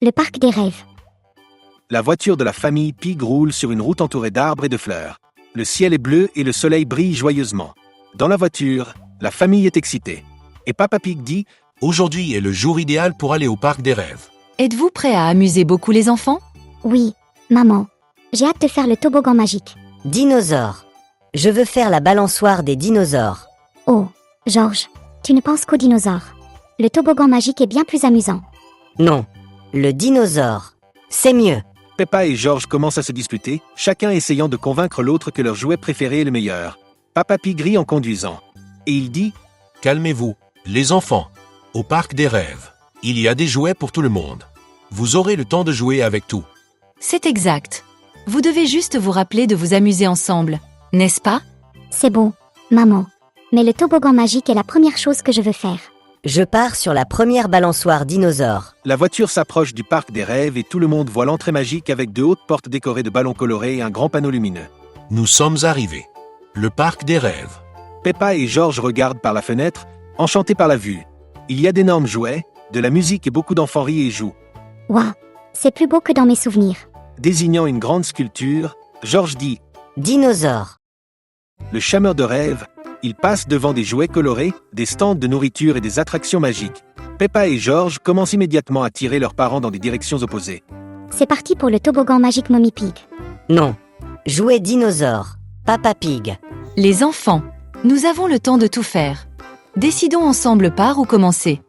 Le parc des rêves. La voiture de la famille Pig roule sur une route entourée d'arbres et de fleurs. Le ciel est bleu et le soleil brille joyeusement. Dans la voiture, la famille est excitée. Et Papa Pig dit « Aujourd'hui est le jour idéal pour aller au parc des rêves. Êtes-vous prêts à amuser beaucoup les enfants? Oui, maman. J'ai hâte de faire le toboggan magique. Dinosaures. Je veux faire la balançoire des dinosaures. Oh, Georges, tu ne penses qu'aux dinosaures. Le toboggan magique est bien plus amusant. Non, le dinosaure. C'est mieux. » Peppa et George commencent à se disputer, chacun essayant de convaincre l'autre que leur jouet préféré est le meilleur. Papa Pig rit en conduisant. Et il dit « Calmez-vous, les enfants. Au parc des rêves, il y a des jouets pour tout le monde. Vous aurez le temps de jouer avec tout. » C'est exact. Vous devez juste vous rappeler de vous amuser ensemble, n'est-ce pas? C'est beau, maman. Mais le toboggan magique est la première chose que je veux faire. Je pars sur la première balançoire dinosaure. La voiture s'approche du parc des rêves et tout le monde voit l'entrée magique avec de hautes portes décorées de ballons colorés et un grand panneau lumineux. Nous sommes arrivés. Le parc des rêves. Peppa et George regardent par la fenêtre, enchantés par la vue. Il y a d'énormes jouets, de la musique et beaucoup d'enfants rient et jouent. Waouh, c'est plus beau que dans mes souvenirs. Désignant une grande sculpture, George dit Dinosaure. « Le chameur de rêve ». Il passe devant des jouets colorés, des stands de nourriture et des attractions magiques. Peppa et George commencent immédiatement à tirer leurs parents dans des directions opposées. C'est parti pour le toboggan magique Mommy Pig. Non. Jouets dinosaures. Papa Pig. Les enfants, nous avons le temps de tout faire. Décidons ensemble par où commencer.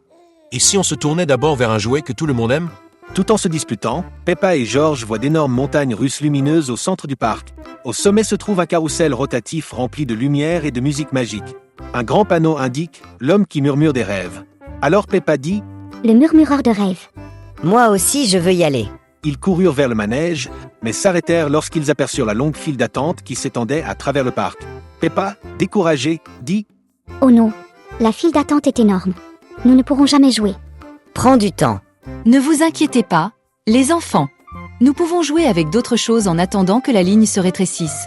Et si on se tournait d'abord vers un jouet que tout le monde aime? Tout en se disputant, Peppa et George voient d'énormes montagnes russes lumineuses au centre du parc. Au sommet se trouve un carrousel rotatif rempli de lumière et de musique magique. Un grand panneau indique « L'homme qui murmure des rêves ». Alors Peppa dit « Le murmureur de rêves ». Moi aussi je veux y aller. Ils coururent vers le manège, mais s'arrêtèrent lorsqu'ils aperçurent la longue file d'attente qui s'étendait à travers le parc. Peppa, découragée, dit « Oh non, la file d'attente est énorme. Nous ne pourrons jamais jouer. » Prends du temps. Ne vous inquiétez pas, les enfants. Nous pouvons jouer avec d'autres choses en attendant que la ligne se rétrécisse.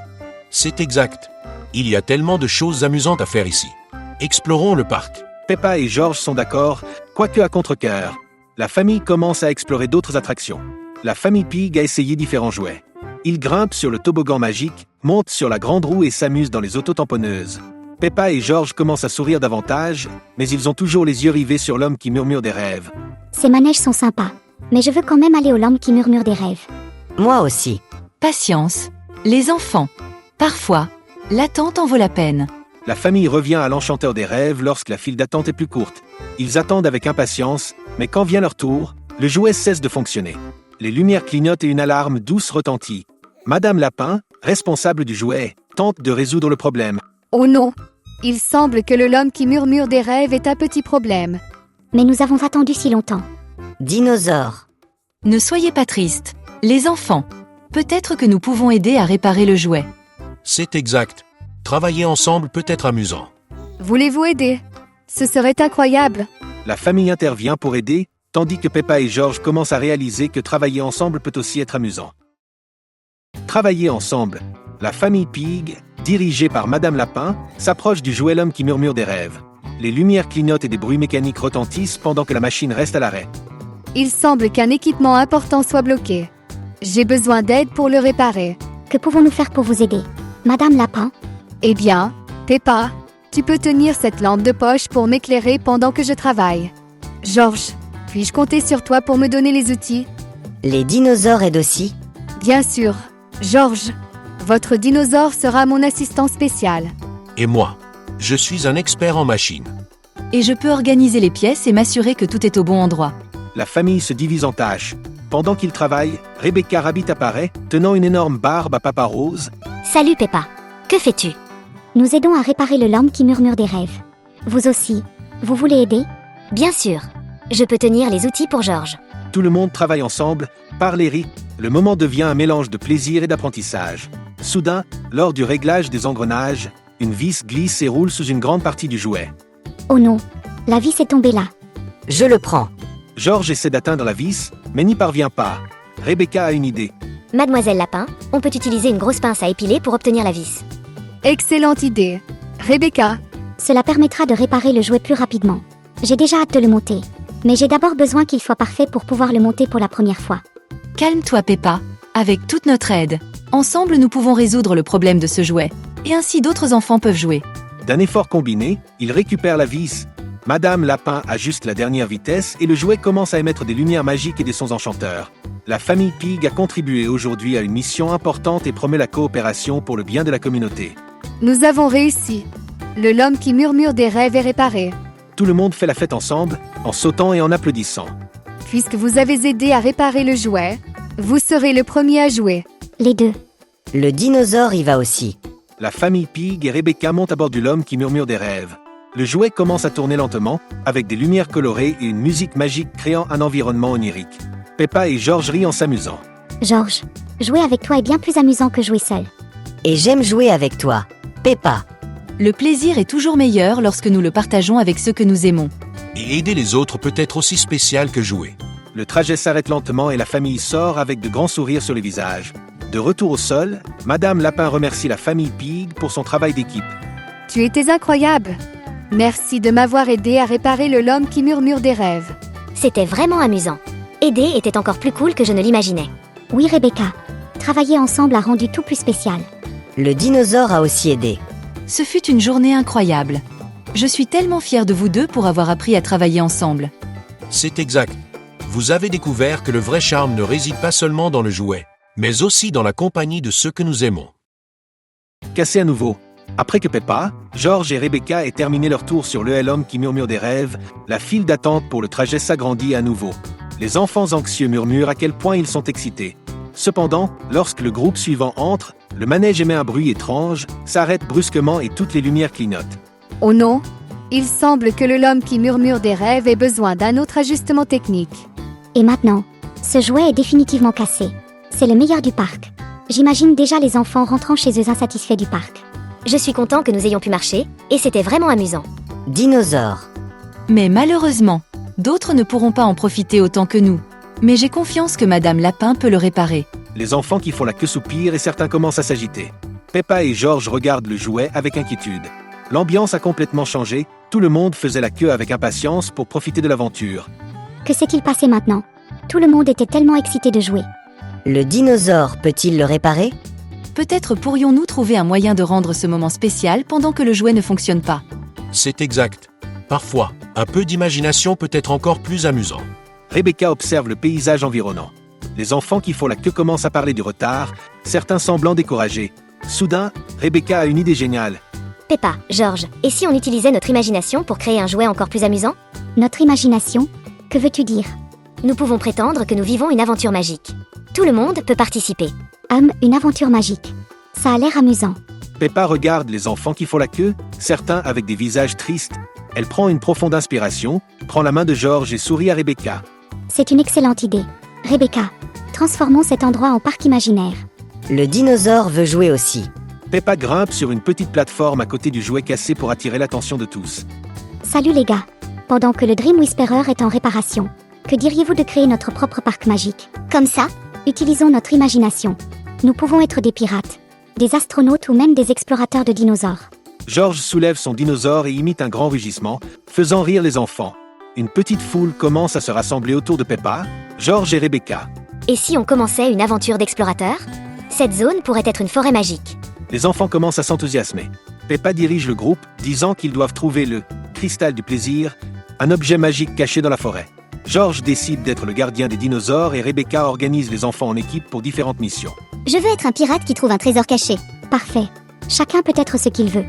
C'est exact. Il y a tellement de choses amusantes à faire ici. Explorons le parc. Peppa et George sont d'accord, quoique à contre-cœur. La famille commence à explorer d'autres attractions. La famille Pig a essayé différents jouets. Ils grimpent sur le toboggan magique, montent sur la grande roue et s'amusent dans les autotamponneuses. Peppa et George commencent à sourire davantage, mais ils ont toujours les yeux rivés sur l'homme qui murmure des rêves. Ces manèges sont sympas, mais je veux quand même aller au l'homme qui murmure des rêves. Moi aussi. Patience, les enfants. Parfois, l'attente en vaut la peine. La famille revient à l'enchanteur des rêves lorsque la file d'attente est plus courte. Ils attendent avec impatience, mais quand vient leur tour, le jouet cesse de fonctionner. Les lumières clignotent et une alarme douce retentit. Madame Lapin, responsable du jouet, tente de résoudre le problème. Oh non! Il semble que l'homme qui murmure des rêves est un petit problème. Mais nous avons attendu si longtemps. Dinosaure. Ne soyez pas tristes, les enfants. Peut-être que nous pouvons aider à réparer le jouet. C'est exact. Travailler ensemble peut être amusant. Voulez-vous aider? Ce serait incroyable. La famille intervient pour aider, tandis que Peppa et George commencent à réaliser que travailler ensemble peut aussi être amusant. Travailler ensemble. La famille Pig, dirigée par Madame Lapin, s'approche du jouet l'homme qui murmure des rêves. Les lumières clignotent et des bruits mécaniques retentissent pendant que la machine reste à l'arrêt. Il semble qu'un équipement important soit bloqué. J'ai besoin d'aide pour le réparer. Que pouvons-nous faire pour vous aider, Madame Lapin? Eh bien, Peppa, tu peux tenir cette lampe de poche pour m'éclairer pendant que je travaille. Georges, puis-je compter sur toi pour me donner les outils? Les dinosaures aident aussi. Bien sûr. Georges, votre dinosaure sera mon assistant spécial. Et moi, je suis un expert en machine. Et je peux organiser les pièces et m'assurer que tout est au bon endroit. La famille se divise en tâches. Pendant qu'ils travaillent, Rebecca Rabbit apparaît, tenant une énorme barbe à papa rose. Salut Peppa. Que fais-tu? Nous aidons à réparer le l'homme qui murmure des rêves. Vous aussi, vous voulez aider? Bien sûr. Je peux tenir les outils pour Georges. Tout le monde travaille ensemble, parle et rit. Le moment devient un mélange de plaisir et d'apprentissage. Soudain, lors du réglage des engrenages, une vis glisse et roule sous une grande partie du jouet. Oh non, la vis est tombée là. Je le prends. George essaie d'atteindre la vis, mais n'y parvient pas. Rebecca a une idée. Mademoiselle Lapin, on peut utiliser une grosse pince à épiler pour obtenir la vis. Excellente idée. Rebecca, Cela permettra de réparer le jouet plus rapidement. J'ai déjà hâte de le monter. Mais j'ai d'abord besoin qu'il soit parfait pour pouvoir le monter pour la première fois. Calme-toi Peppa, avec toute notre aide. Ensemble nous pouvons résoudre le problème de ce jouet. Et ainsi d'autres enfants peuvent jouer. D'un effort combiné, il récupère la vis. Madame Lapin ajuste la dernière vitesse et le jouet commence à émettre des lumières magiques et des sons enchanteurs. La famille Pig a contribué aujourd'hui à une mission importante et promet la coopération pour le bien de la communauté. Nous avons réussi. Le l'homme qui murmure des rêves est réparé. Tout le monde fait la fête ensemble, en sautant et en applaudissant. Puisque vous avez aidé à réparer le jouet, vous serez le premier à jouer. Les deux. Le dinosaure y va aussi. La famille Pig et Rebecca montent à bord du l'homme qui murmure des rêves. Le jouet commence à tourner lentement, avec des lumières colorées et une musique magique créant un environnement onirique. Peppa et George rient en s'amusant. George, jouer avec toi est bien plus amusant que jouer seul. Et j'aime jouer avec toi. Peppa. Le plaisir est toujours meilleur lorsque nous le partageons avec ceux que nous aimons. Et aider les autres peut être aussi spécial que jouer. Le trajet s'arrête lentement et la famille sort avec de grands sourires sur les visages. De retour au sol, Madame Lapin remercie la famille Pig pour son travail d'équipe. Tu étais incroyable. Merci de m'avoir aidé à réparer le l'homme qui murmure des rêves. C'était vraiment amusant. Aider était encore plus cool que je ne l'imaginais. Oui Rebecca, travailler ensemble a rendu tout plus spécial. Le dinosaure a aussi aidé. Ce fut une journée incroyable. Je suis tellement fière de vous deux pour avoir appris à travailler ensemble. C'est exact. Vous avez découvert que le vrai charme ne réside pas seulement dans le jouet, mais aussi dans la compagnie de ceux que nous aimons. Cassé à nouveau. Après que Peppa, George et Rebecca aient terminé leur tour sur le l'homme qui murmure des rêves, la file d'attente pour le trajet s'agrandit à nouveau. Les enfants anxieux murmurent à quel point ils sont excités. Cependant, lorsque le groupe suivant entre, le manège émet un bruit étrange, s'arrête brusquement et toutes les lumières clignotent. Oh non, il semble que le l'homme qui murmure des rêves ait besoin d'un autre ajustement technique. Et maintenant, ce jouet est définitivement cassé. C'est le meilleur du parc. J'imagine déjà les enfants rentrant chez eux insatisfaits du parc. Je suis content que nous ayons pu marcher, et c'était vraiment amusant. Dinosaure. Mais malheureusement, d'autres ne pourront pas en profiter autant que nous. Mais j'ai confiance que Madame Lapin peut le réparer. Les enfants qui font la queue soupirent et certains commencent à s'agiter. Peppa et George regardent le jouet avec inquiétude. L'ambiance a complètement changé, tout le monde faisait la queue avec impatience pour profiter de l'aventure. Que s'est-il passé maintenant? Tout le monde était tellement excité de jouer. Le dinosaure peut-il le réparer? Peut-être pourrions-nous trouver un moyen de rendre ce moment spécial pendant que le jouet ne fonctionne pas. C'est exact. Parfois, un peu d'imagination peut être encore plus amusant. Rebecca observe le paysage environnant. Les enfants qui font la queue commencent à parler du retard, certains semblant découragés. Soudain, Rebecca a une idée géniale. Peppa, George, et si on utilisait notre imagination pour créer un jouet encore plus amusant? Notre imagination? Que veux-tu dire? Nous pouvons prétendre que nous vivons une aventure magique. Tout le monde peut participer. Une aventure magique. Ça a l'air amusant. Peppa regarde les enfants qui font la queue, certains avec des visages tristes. Elle prend une profonde inspiration, prend la main de George et sourit à Rebecca. C'est une excellente idée. Rebecca, transformons cet endroit en parc imaginaire. Le dinosaure veut jouer aussi. Peppa grimpe sur une petite plateforme à côté du jouet cassé pour attirer l'attention de tous. Salut les gars. Pendant que le Dream Whisperer est en réparation, que diriez-vous de créer notre propre parc magique? Comme ça? Utilisons notre imagination. Nous pouvons être des pirates, des astronautes ou même des explorateurs de dinosaures. George soulève son dinosaure et imite un grand rugissement, faisant rire les enfants. Une petite foule commence à se rassembler autour de Peppa, George et Rebecca. Et si on commençait une aventure d'explorateur? Cette zone pourrait être une forêt magique. Les enfants commencent à s'enthousiasmer. Peppa dirige le groupe, disant qu'ils doivent trouver le cristal du plaisir, un objet magique caché dans la forêt. George décide d'être le gardien des dinosaures et Rebecca organise les enfants en équipe pour différentes missions. Je veux être un pirate qui trouve un trésor caché. Parfait. Chacun peut être ce qu'il veut.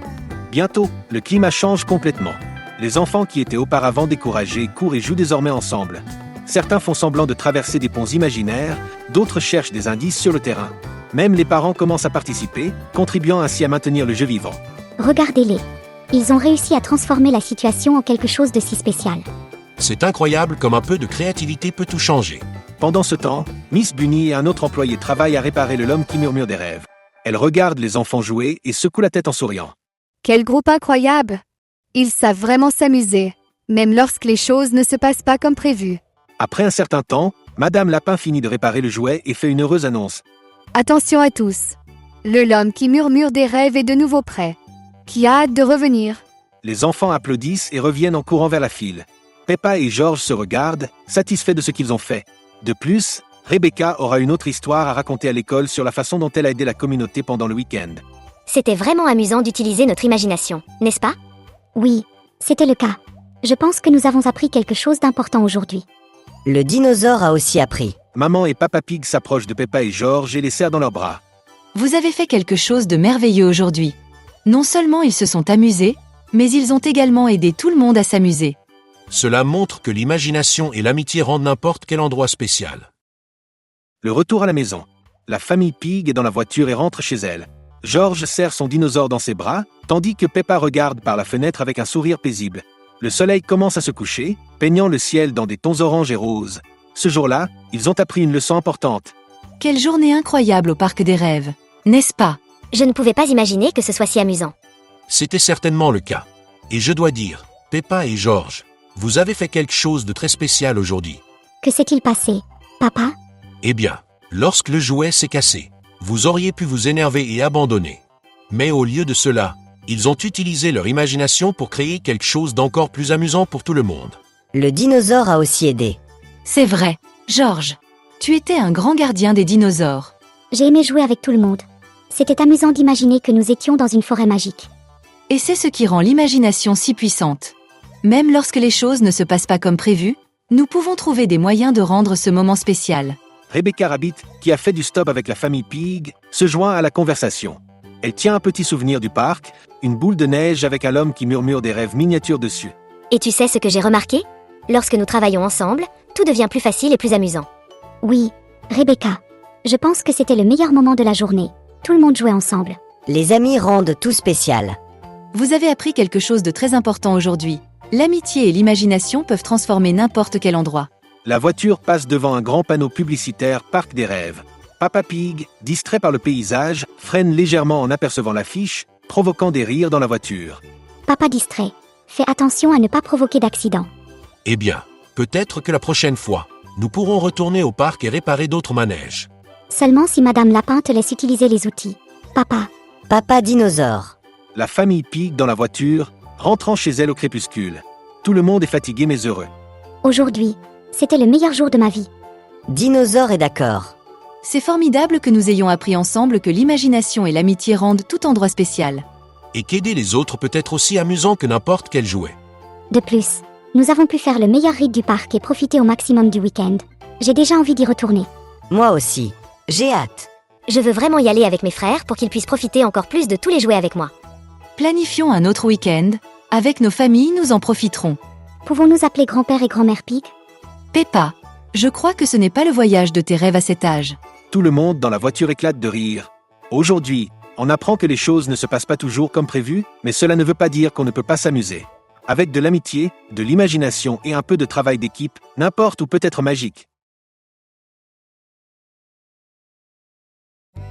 Bientôt, le climat change complètement. Les enfants qui étaient auparavant découragés courent et jouent désormais ensemble. Certains font semblant de traverser des ponts imaginaires, d'autres cherchent des indices sur le terrain. Même les parents commencent à participer, contribuant ainsi à maintenir le jeu vivant. Regardez-les. Ils ont réussi à transformer la situation en quelque chose de si spécial. C'est incroyable comme un peu de créativité peut tout changer. Pendant ce temps, Miss Bunny et un autre employé travaillent à réparer le l'homme qui murmure des rêves. Elle regarde les enfants jouer et secoue la tête en souriant. Quel groupe incroyable! Ils savent vraiment s'amuser, même lorsque les choses ne se passent pas comme prévu. Après un certain temps, Madame Lapin finit de réparer le jouet et fait une heureuse annonce. Attention à tous. Le l'homme qui murmure des rêves est de nouveau prêt. Qui a hâte de revenir? Les enfants applaudissent et reviennent en courant vers la file. Peppa et George se regardent, satisfaits de ce qu'ils ont fait. De plus, Rebecca aura une autre histoire à raconter à l'école sur la façon dont elle a aidé la communauté pendant le week-end. C'était vraiment amusant d'utiliser notre imagination, n'est-ce pas? Oui, c'était le cas. Je pense que nous avons appris quelque chose d'important aujourd'hui. Le dinosaure a aussi appris. Maman et Papa Pig s'approchent de Peppa et George et les serrent dans leurs bras. Vous avez fait quelque chose de merveilleux aujourd'hui. Non seulement ils se sont amusés, mais ils ont également aidé tout le monde à s'amuser. Cela montre que l'imagination et l'amitié rendent n'importe quel endroit spécial. Le retour à la maison. La famille Pig est dans la voiture et rentre chez elle. George serre son dinosaure dans ses bras, tandis que Peppa regarde par la fenêtre avec un sourire paisible. Le soleil commence à se coucher, peignant le ciel dans des tons orange et roses. Ce jour-là, ils ont appris une leçon importante. Quelle journée incroyable au Parc des Rêves, n'est-ce pas? Je ne pouvais pas imaginer que ce soit si amusant. C'était certainement le cas. Et je dois dire, Peppa et George, vous avez fait quelque chose de très spécial aujourd'hui. Que s'est-il passé, papa? Eh bien, lorsque le jouet s'est cassé, vous auriez pu vous énerver et abandonner. Mais au lieu de cela, ils ont utilisé leur imagination pour créer quelque chose d'encore plus amusant pour tout le monde. Le dinosaure a aussi aidé. C'est vrai, George. Tu étais un grand gardien des dinosaures. J'ai aimé jouer avec tout le monde. C'était amusant d'imaginer que nous étions dans une forêt magique. Et c'est ce qui rend l'imagination si puissante. Même lorsque les choses ne se passent pas comme prévu, nous pouvons trouver des moyens de rendre ce moment spécial. Rebecca Rabbit, qui a fait du stop avec la famille Pig, se joint à la conversation. Elle tient un petit souvenir du parc, une boule de neige avec un homme qui murmure des rêves miniatures dessus. Et tu sais ce que j'ai remarqué? Lorsque nous travaillons ensemble, tout devient plus facile et plus amusant. Oui, Rebecca. Je pense que c'était le meilleur moment de la journée. Tout le monde jouait ensemble. Les amis rendent tout spécial. Vous avez appris quelque chose de très important aujourd'hui. L'amitié et l'imagination peuvent transformer n'importe quel endroit. La voiture passe devant un grand panneau publicitaire Parc des Rêves. Papa Pig, distrait par le paysage, freine légèrement en apercevant l'affiche, provoquant des rires dans la voiture. Papa distrait. Fais attention à ne pas provoquer d'accident. Eh bien, peut-être que la prochaine fois, nous pourrons retourner au parc et réparer d'autres manèges. Seulement si Madame Lapin te laisse utiliser les outils. Papa. Papa dinosaure. La famille Pig dans la voiture, rentrant chez elle au crépuscule. Tout le monde est fatigué mais heureux. Aujourd'hui, c'était le meilleur jour de ma vie. Dinosaure est d'accord. C'est formidable que nous ayons appris ensemble que l'imagination et l'amitié rendent tout endroit spécial. Et qu'aider les autres peut être aussi amusant que n'importe quel jouet. De plus, nous avons pu faire le meilleur ride du parc et profiter au maximum du week-end. J'ai déjà envie d'y retourner. Moi aussi. J'ai hâte. Je veux vraiment y aller avec mes frères pour qu'ils puissent profiter encore plus de tous les jouets avec moi. Planifions un autre week-end. Avec nos familles, nous en profiterons. Pouvons-nous appeler grand-père et grand-mère Pig? Peppa, je crois que ce n'est pas le voyage de tes rêves à cet âge. Tout le monde dans la voiture éclate de rire. Aujourd'hui, on apprend que les choses ne se passent pas toujours comme prévu, mais cela ne veut pas dire qu'on ne peut pas s'amuser. Avec de l'amitié, de l'imagination et un peu de travail d'équipe, n'importe où peut être magique.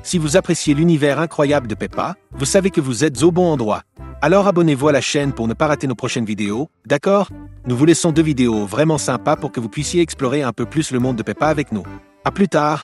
Si vous appréciez l'univers incroyable de Peppa, vous savez que vous êtes au bon endroit. Alors abonnez-vous à la chaîne pour ne pas rater nos prochaines vidéos, d'accord? Nous vous laissons 2 vidéos vraiment sympas pour que vous puissiez explorer un peu plus le monde de Peppa avec nous. À plus tard!